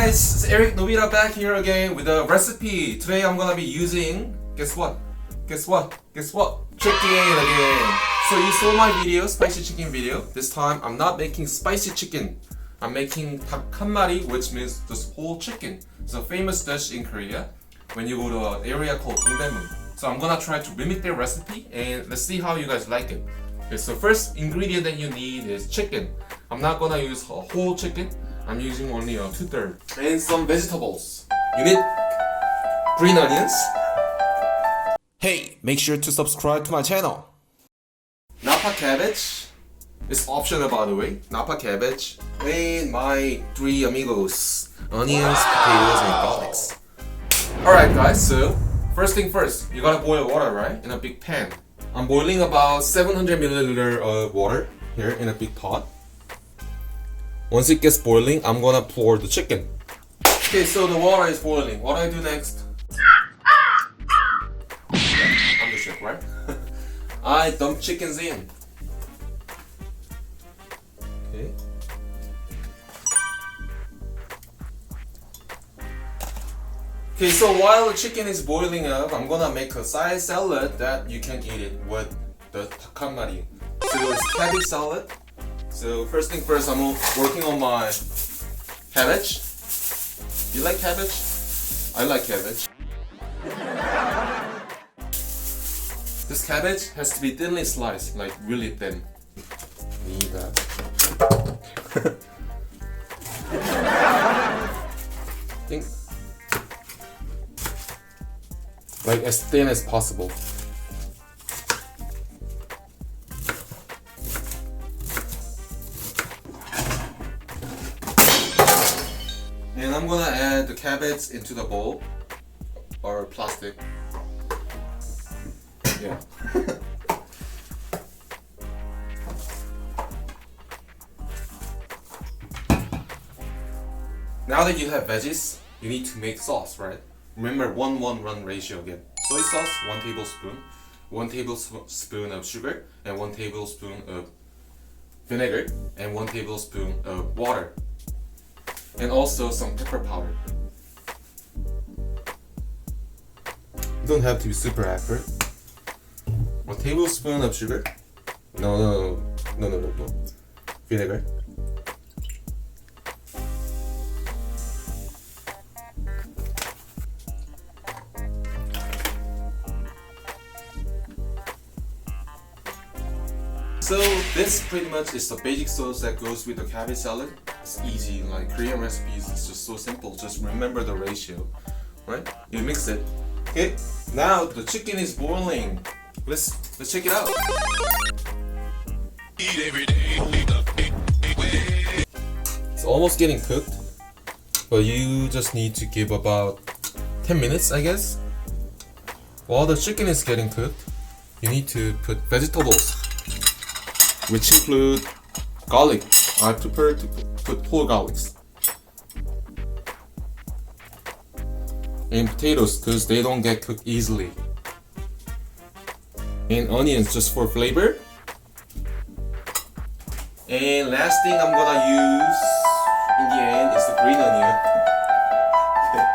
guys, it's Eric Novita back here again with a recipe. Today I'm gonna be using, guess what? Chicken again. So you saw my video, spicy chicken video. This time I'm not making spicy chicken. I'm making 닭한마리, which means this whole chicken. It's a famous dish in Korea when you go to an area called Dongdaemun. So I'm gonna try to mimic their recipe and let's see how you guys like it. Okay, so first ingredient that you need is chicken. I'm not gonna use a whole chicken. I'm using only a 2/3. And some vegetables. You need green onions. Hey, make sure to subscribe to my channel. Napa cabbage. It's optional by the way. Napa cabbage. And my 3 amigos. Onions, potatoes, and garlics. Alright guys, so first thing first, you gotta boil water, right? In a big pan. I'm boiling about 700 milliliter of water here in a big pot. Once it gets boiling, I'm gonna pour the chicken. Okay, so the water is boiling. What do I do next? I'm the chef, right? I dump chickens in. Okay. Okay, so while the chicken is boiling up, I'm gonna make a side salad that you can eat it with the 닭한마리. So it's cabbage salad. So first thing first, I'm working on my cabbage. You like cabbage? I like cabbage. This cabbage has to be thinly sliced, like really thin. Need that. Think like as thin as possible. And I'm gonna add the cabbage into the bowl or plastic. Yeah. Now that you have veggies, you need to make sauce, right? Remember 1-1-1 ratio again. Soy sauce, 1 tablespoon, 1 tablespoon of sugar, and 1 tablespoon of vinegar, and 1 tablespoon of water. And also some pepper powder. You don't have to be super accurate. 1 tablespoon of sugar. No. Vinegar. So this pretty much is the basic sauce that goes with the cabbage salad. It's easy, like Korean recipes, it's just so simple. Just remember the ratio, right? You mix it. Okay, now the chicken is boiling. Let's check it out. It's almost getting cooked, but you just need to give about 10 minutes, I guess. While the chicken is getting cooked, you need to put vegetables, which include garlic. I prefer to put whole garlics. And potatoes, because they don't get cooked easily. And onions, just for flavor. And last thing I'm gonna use in the end is the green onion. Okay.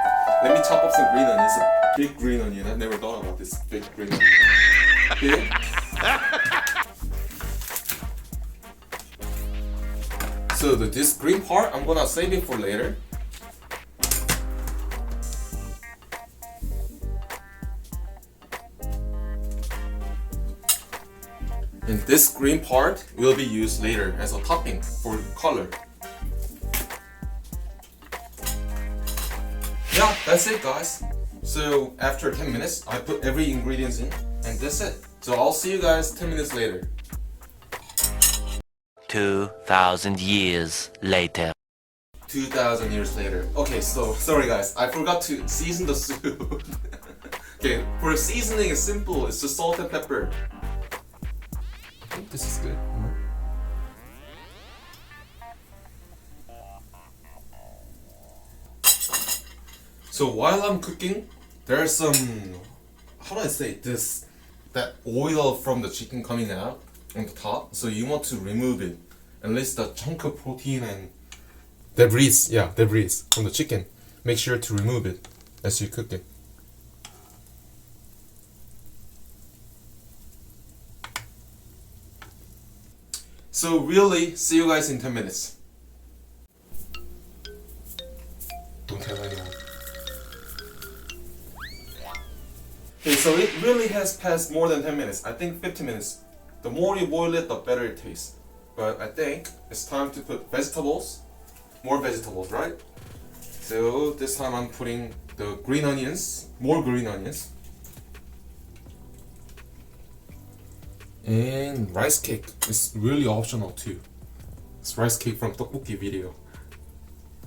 Let me chop up some green onion. It's a big green onion. I've never thought about this big green onion. Okay. So this green part, I'm gonna save it for later. And this green part will be used later as a topping for color. Yeah, that's it guys. So after 10 minutes, I put every ingredients in and that's it. So I'll see you guys 10 minutes later. 2,000 years later. 2,000 years later. Okay, so sorry guys, I forgot to season the soup. Okay, for seasoning it's simple, it's just salt and pepper. I think this is good. So while I'm cooking, there's some, how do I say this, that oil from the chicken coming out on the top. So you want to remove it, at least the chunk of protein and debris from the chicken. Make sure to remove it as you cook it. So really, see you guys in 10 minutes. Don't tell anyone. Okay, so it really has passed more than 10 minutes. I think 15 minutes. The more you boil it, the better it tastes. But I think it's time to put vegetables. More vegetables, right? So this time I'm putting the green onions. More green onions. And rice cake is really optional too. It's rice cake from tteokbokki video.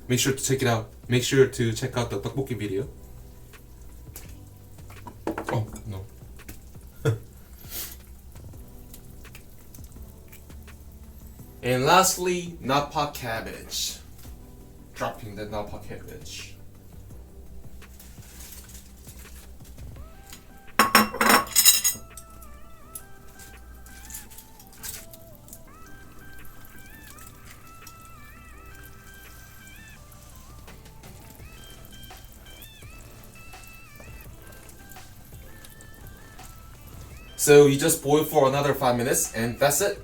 Make sure to check it out. Make sure to check out the tteokbokki video. Oh no. And lastly, napa cabbage. Dropping the napa cabbage. So you just boil for another 5 minutes and that's it.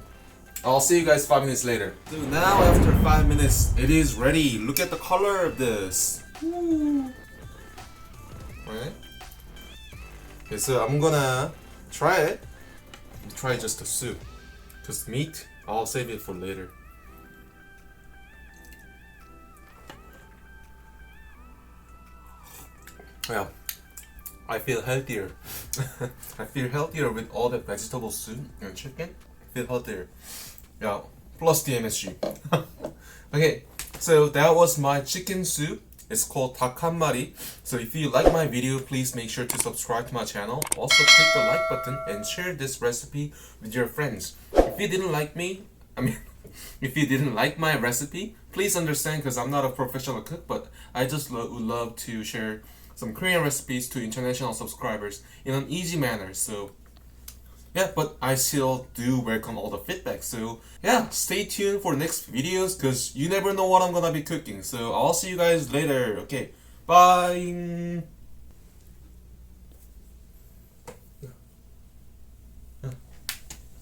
I'll see you guys 5 minutes later. So now after 5 minutes, it is ready. Look at the color of this. Woo. Right? Okay, so I'm gonna try it. Try just the soup. Cause meat, I'll save it for later. Yeah. I feel healthier. I feel healthier with all the vegetable soup and chicken. I feel healthier. Yeah, plus the MSG. Okay, so that was my chicken soup. It's called 닭한마리. So if you like my video, please make sure to subscribe to my channel. Also click the like button and share this recipe with your friends. If you didn't like if you didn't like my recipe, please understand because I'm not a professional cook, but I just would love to share some Korean recipes to international subscribers in an easy manner. So yeah, but I still do welcome all the feedback. So yeah, stay tuned for next videos because you never know what I'm gonna be cooking. So I'll see you guys later. Okay, bye.